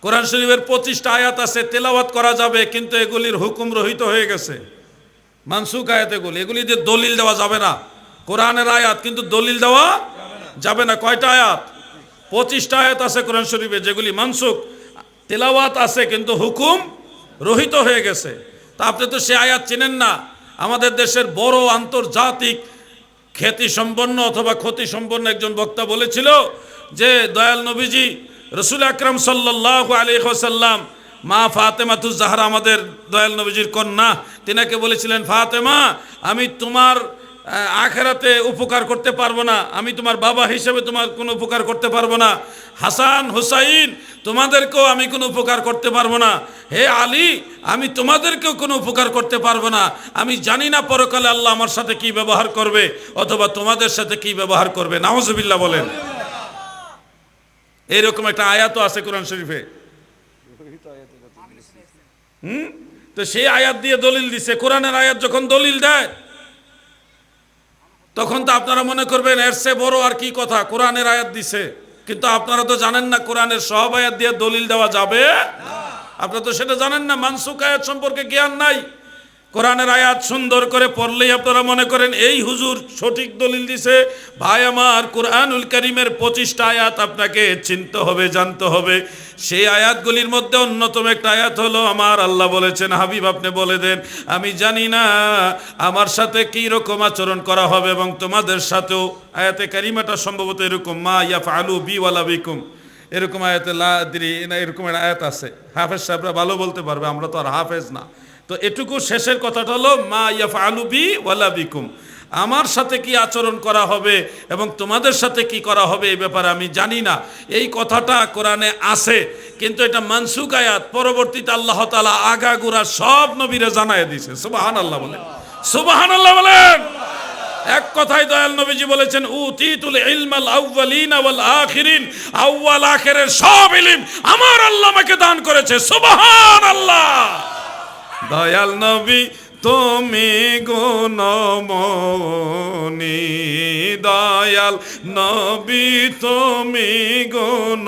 কোরআন শরীফের 25টা আয়াত আছে, তেলাওয়াত করা যাবে, কিন্তু এগুলির হুকুম রহিত হয়ে গেছে, মানসুখ আয়াত এগুলি, এগুলি দিয়ে দলিল দেওয়া যাবে না। কোরআনের আয়াত কিন্তু দলিল দেওয়া যাবে না। কয়টা আয়াত? 25টা আয়াত আছে কোরআন শরীফে, যেগুলি মানসুখ, তেলাওয়াত আছে কিন্তু হুকুম রহিত হয়ে গেছে। তা আপনি তো সে আয়াত চেনেন না। আমাদের দেশের বড় আন্তর্জাতিক খ্যাতিসম্পন্ন অথবা ক্ষতিসম্পন্ন একজন বক্তা বলেছিল যে দয়াল নবীজি রসুল আকরাম সাল্লাল্লাহু আলাইহি ওয়াসাল্লাম, মা ফাতেমাতুজ জাহরা আমাদের দয়াল নবীজির কন্যা, তিনাকে বলেছিলেন, ফাতেমা আমি তোমার আখেরাতে উপকার করতে পারবো না, আমি তোমার বাবা হিসেবে তোমার কোনো উপকার করতে পারবো না, হাসান হুসাইন তোমাদেরকেও আমি কোনো উপকার করতে পারবো না, হে আলী আমি তোমাদেরকেও কোনো উপকার করতে পারবো না, আমি জানি না পরকালে আল্লাহ আমার সাথে কি ব্যবহার করবে অথবা তোমাদের সাথে কি ব্যবহার করবে। নাউজুবিল্লাহ বলেন। এইরকম একটা আয়াতও আছে কোরআন শরীফে। তো সেই আয়াত দিয়ে দলিল দিছে। কোরআনের আয়াত যখন দলিল দেয় তখন তো আপনারা মনে করবেন এর চেয়ে বড় আর কি কথা, কোরআনের আয়াত দিছে। কিন্তু আপনারা তো জানেন না কোরআনের সব আয়াত দিয়ে দলিল দেওয়া যাবে, আপনারা তো সেটা জানেন না। মানসুখ আয়াত সম্পর্কে জ্ঞান নাই। কোরআনের আয়াত সুন্দর করে পড়লেই আপনারা মনে করেন এই হুজুর সঠিক দলিল দিছে। ভাই আমার, কোরআনুল কারীমের 25টা আয়াত আপনাকে চিনতে হবে, জানতে হবে। সেই আয়াতগুলির মধ্যে অন্যতম একটা আয়াত হলো আমার আল্লাহ বলেছেন, হাবিব আপনি বলে দেন আমি জানি না আমার সাথে কি রকম আচরণ করা হবে এবং তোমাদের সাথেও। আয়াতে কারিমাটা সম্ভবত এরকম, মা ইয়াফআলু বি ওয়ালা বিকুম, এরকম আয়াতে লা আদরি না, এরকম একটা আয়াত আছে। হাফেজ সাহেবরা ভালো বলতে পারবে, আমরা তো আর হাফেজ না। তো এটুকু শেষের কথাটা হলো মা ইয়াফআলু বি ওয়ালা বিকুম, আমার সাথে কি আচরণ করা হবে এবং তোমাদের সাথে কি করা হবে এই ব্যাপারে আমি জানি না। এই কথাটা কোরআনে আছে, কিন্তু এটা মানসুখ আয়াত। পরবর্তীতে আল্লাহ তাআলা আগাগোড়া সব নবীরা জানায় দিয়েছে। সুবহানাল্লাহ বলেন, সুবহানাল্লাহ বলেন। এক কথায় দয়াল নবীজি বলেছেন, উতিতুল ইলমাল আউয়ালিন ওয়াল আখিরিন, আউয়াল আখিরের সব ইলম আমার আল্লাহ আমাকে দান করেছে। সুবহানাল্লাহ। দয়াল নবী তুমি গুণমণি, দয়াল নবী তুমি গুণ